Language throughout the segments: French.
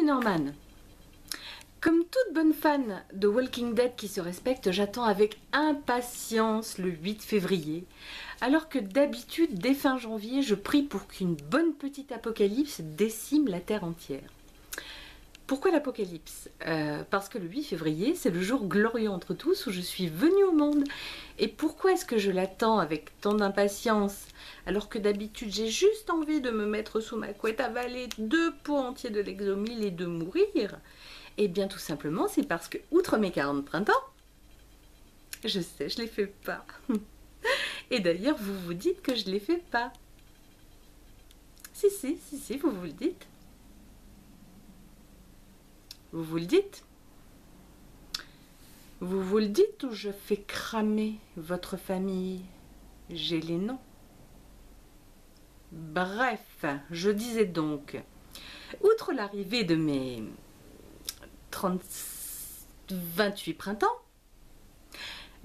Salut Norman. Comme toute bonne fan de Walking Dead qui se respecte, j'attends avec impatience le 8 février, alors que d'habitude, dès fin janvier, je prie pour qu'une bonne petite apocalypse décime la Terre entière. Pourquoi l'apocalypse? Parce que le 8 février, c'est le jour glorieux entre tous où je suis venue au monde. Et pourquoi est-ce que je l'attends avec tant d'impatience alors que d'habitude j'ai juste envie de me mettre sous ma couette, avaler 2 pots entiers de Lexomil et de mourir? Eh bien tout simplement c'est parce que, outre mes 40 printemps, je sais, je les fais pas. Et d'ailleurs vous vous dites que je les fais pas. Si, vous vous le dites. Vous vous le dites? Vous vous le dites ou je fais cramer votre famille? J'ai les noms. Bref, je disais donc, outre l'arrivée de mes 28 printemps,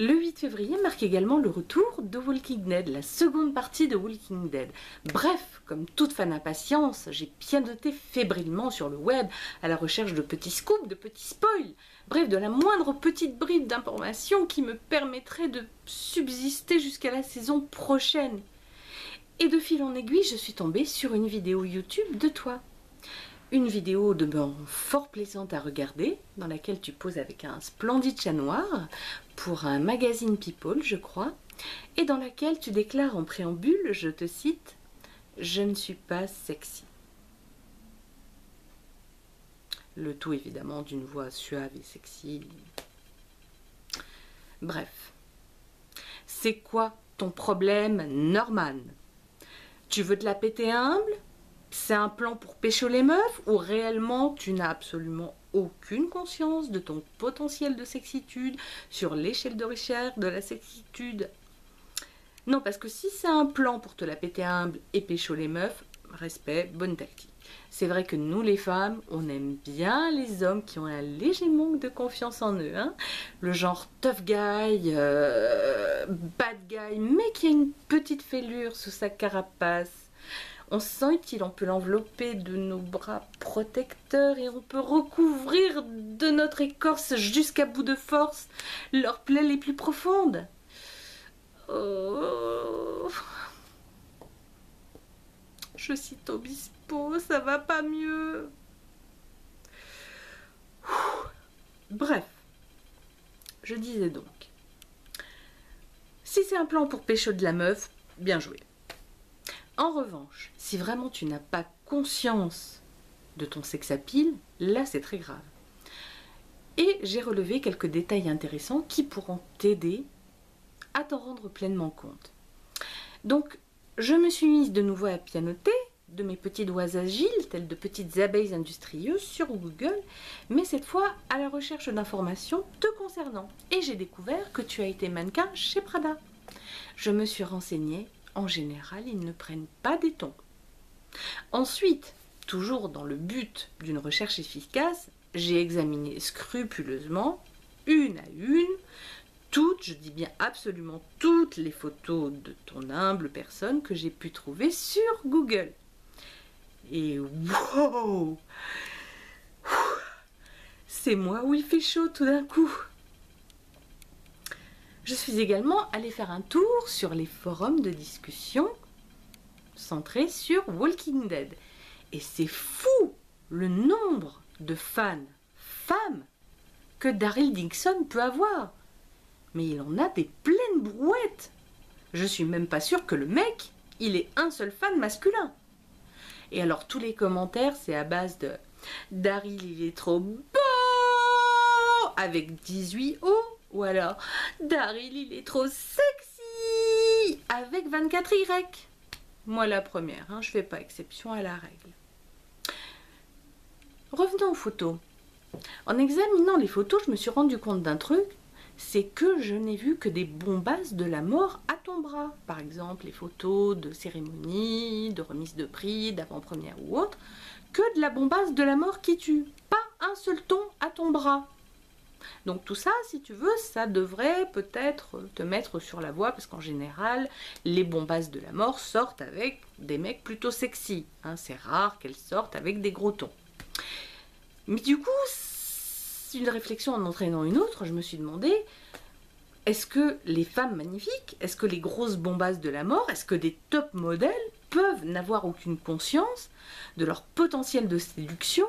le 8 février marque également le retour de Walking Dead, la seconde partie de Walking Dead. Bref, comme toute fan impatience, j'ai pianoté fébrilement sur le web à la recherche de petits scoops, de petits spoils, bref, de la moindre petite bribe d'information qui me permettrait de subsister jusqu'à la saison prochaine. Et de fil en aiguille, je suis tombée sur une vidéo YouTube de toi. Une vidéo demeurant fort plaisante à regarder, dans laquelle tu poses avec un splendide chat noir pour un magazine People, je crois, et dans laquelle tu déclares en préambule, je te cite, « Je ne suis pas sexy ». Le tout évidemment d'une voix suave et sexy. Bref. C'est quoi ton problème, Norman? Tu veux te la péter humble? C'est un plan pour pécho les meufs ou réellement tu n'as absolument aucune conscience de ton potentiel de sexitude sur l'échelle de Richard de la sexitude? Non, parce que si c'est un plan pour te la péter humble et pécho les meufs, respect, bonne tactique. C'est vrai que nous les femmes, on aime bien les hommes qui ont un léger manque de confiance en eux, hein, le genre tough guy, bad guy, mais qui a une petite fêlure sous sa carapace. On se sent utile, on peut l'envelopper de nos bras protecteurs et on peut recouvrir de notre écorce jusqu'à bout de force leurs plaies les plus profondes. Oh. Je cite Obispo, ça va pas mieux. Bref, je disais donc, si c'est un plan pour pécho de la meuf, bien joué. En revanche, si vraiment tu n'as pas conscience de ton sex-appeal, là c'est très grave. Et j'ai relevé quelques détails intéressants qui pourront t'aider à t'en rendre pleinement compte. Donc, je me suis mise de nouveau à pianoter de mes petits doigts agiles, tels de petites abeilles industrieuses, sur Google, mais cette fois à la recherche d'informations te concernant. Et j'ai découvert que tu as été mannequin chez Prada. Je me suis renseignée. En général, ils ne prennent pas des tons. Ensuite, toujours dans le but d'une recherche efficace, j'ai examiné scrupuleusement, une à une, toutes, je dis bien absolument toutes les photos de ton humble personne que j'ai pu trouver sur Google. Et wow! C'est moi où il fait chaud tout d'un coup. Je suis également allée faire un tour sur les forums de discussion centrés sur Walking Dead. Et c'est fou le nombre de fans femmes que Daryl Dixon peut avoir. Mais il en a des pleines brouettes. Je suis même pas sûre que le mec, il ait un seul fan masculin. Et alors tous les commentaires, c'est à base de Daryl, il est trop beau avec 18 O. Ou alors, Daryl, il est trop sexy avec 24 Y. Moi, la première, hein, je fais pas exception à la règle. Revenons aux photos. En examinant les photos, je me suis rendu compte d'un truc, c'est que je n'ai vu que des bombasses de la mort à ton bras. Par exemple, les photos de cérémonie, de remise de prix, d'avant-première ou autre, que de la bombasse de la mort qui tue. Pas un seul ton à ton bras. Donc tout ça, si tu veux, ça devrait peut-être te mettre sur la voie, parce qu'en général, les bombasses de la mort sortent avec des mecs plutôt sexy. Hein, c'est rare qu'elles sortent avec des gros tons. Mais du coup, une réflexion en entraînant une autre, je me suis demandé, est-ce que les femmes magnifiques, est-ce que les grosses bombasses de la mort, est-ce que des top modèles peuvent n'avoir aucune conscience de leur potentiel de séduction,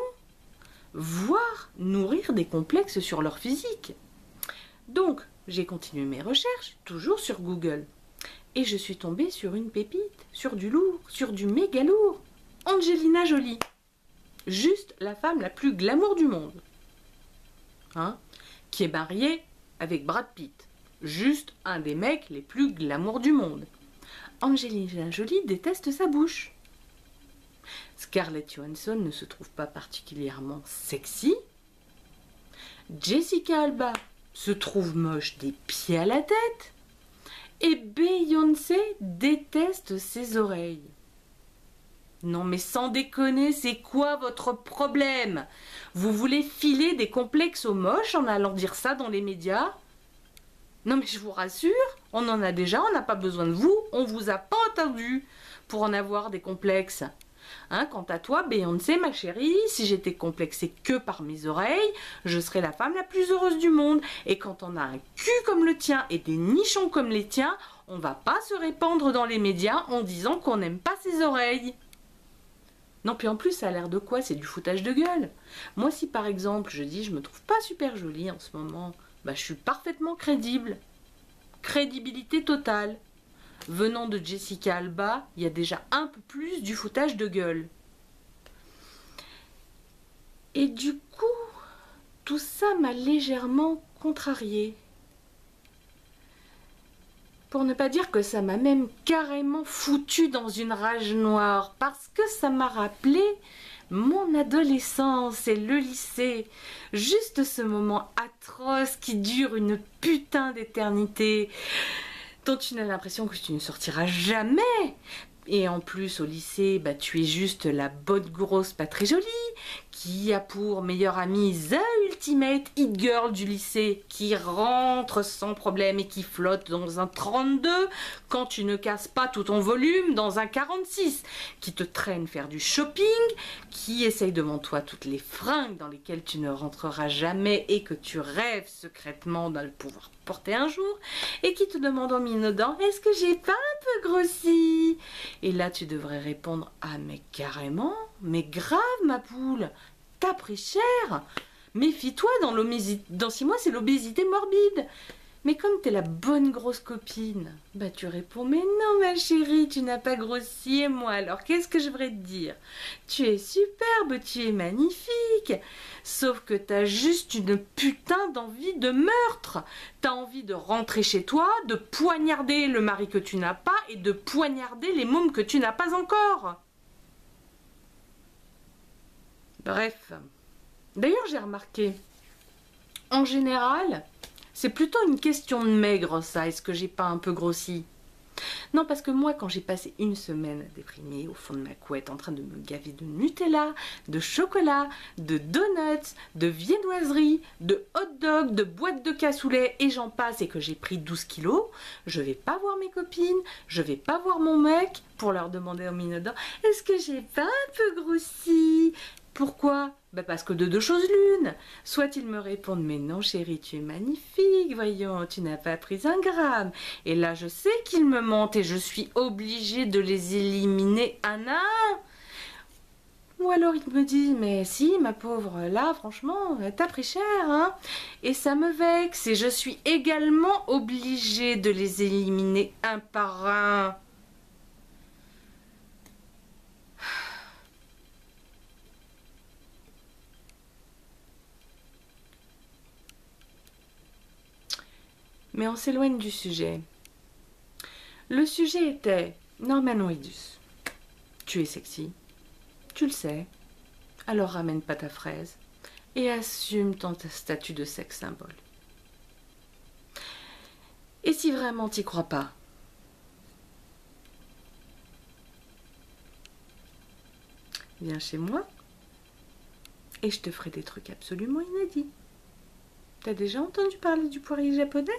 voire nourrir des complexes sur leur physique? Donc, j'ai continué mes recherches, toujours sur Google. Et je suis tombée sur une pépite, sur du lourd, sur du méga lourd. Angelina Jolie. Juste la femme la plus glamour du monde. Hein, qui est mariée avec Brad Pitt. Juste un des mecs les plus glamour du monde. Angelina Jolie déteste sa bouche. Scarlett Johansson ne se trouve pas particulièrement sexy. Jessica Alba se trouve moche des pieds à la tête. Et Beyoncé déteste ses oreilles. Non mais sans déconner, c'est quoi votre problème? Vous voulez filer des complexes aux moches en allant dire ça dans les médias? Non mais je vous rassure, on en a déjà, on n'a pas besoin de vous, on vous a pas entendu pour en avoir des complexes. Hein, quant à toi, Beyoncé, ma chérie, si j'étais complexée que par mes oreilles, je serais la femme la plus heureuse du monde. Et quand on a un cul comme le tien et des nichons comme les tiens, on va pas se répandre dans les médias en disant qu'on n'aime pas ses oreilles. Non, puis en plus, ça a l'air de quoi? C'est du foutage de gueule. Moi, si par exemple, je dis je me trouve pas super jolie en ce moment, bah je suis parfaitement crédible. Crédibilité totale. Venant de Jessica Alba, il y a déjà un peu plus du foutage de gueule. Et du coup, tout ça m'a légèrement contrariée. Pour ne pas dire que ça m'a même carrément foutu dans une rage noire, parce que ça m'a rappelé mon adolescence et le lycée. Juste ce moment atroce qui dure une putain d'éternité, dont tu as l'impression que tu ne sortiras jamais. Et en plus, au lycée, bah, tu es juste la bonne grosse pas très jolie, qui a pour meilleure amie the ultimate hit girl du lycée, qui rentre sans problème et qui flotte dans un 32 quand tu ne casses pas tout ton volume dans un 46, qui te traîne faire du shopping, qui essaye devant toi toutes les fringues dans lesquelles tu ne rentreras jamais et que tu rêves secrètement de pouvoir porter un jour, et qui te demande en minaudant « Est-ce que j'ai pas un peu grossi ?» Et là, tu devrais répondre « Ah, mais carrément, mais grave, ma poule, t'as pris cher. Méfie-toi, dans 6 mois, c'est l'obésité morbide. » Mais comme t'es la bonne grosse copine, bah tu réponds « Mais non, ma chérie, tu n'as pas grossi, et moi, alors qu'est-ce que je devrais te dire? Tu es superbe, tu es magnifique. Sauf que t'as juste une putain d'envie de meurtre. T'as envie de rentrer chez toi, de poignarder le mari que tu n'as pas et de poignarder les mômes que tu n'as pas encore. » Bref. D'ailleurs, j'ai remarqué, en général, c'est plutôt une question de maigre, ça. Est-ce que j'ai pas un peu grossi? Non, parce que moi, quand j'ai passé une semaine déprimée au fond de ma couette, en train de me gaver de Nutella, de chocolat, de donuts, de viennoiseries, de hot dog, de boîtes de cassoulet, et j'en passe, et que j'ai pris 12 kilos, je vais pas voir mes copines, je vais pas voir mon mec pour leur demander en minaudant « Est-ce que j'ai pas un peu grossi ?» Pourquoi? Bah parce que de deux choses l'une. Soit ils me répondent « Mais non chérie, tu es magnifique, voyons, tu n'as pas pris un gramme. » Et là je sais qu'ils me mentent et je suis obligée de les éliminer un à un. Ou alors ils me disent « Mais si, ma pauvre, là franchement, t'as pris cher, hein ?» Et ça me vexe et je suis également obligée de les éliminer un par un. Mais on s'éloigne du sujet. Le sujet était Norman Reedus. Tu es sexy, tu le sais, alors ramène pas ta fraise et assume ton statut de sexe symbole. Et si vraiment t'y crois pas, viens chez moi et je te ferai des trucs absolument inédits. T'as déjà entendu parler du poirier japonais?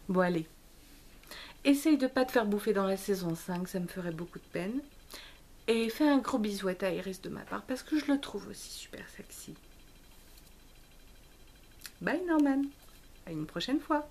Bon allez, essaye de pas te faire bouffer dans la saison 5, ça me ferait beaucoup de peine. Et fais un gros bisouette à Iris de ma part parce que je le trouve aussi super sexy. Bye Norman, à une prochaine fois.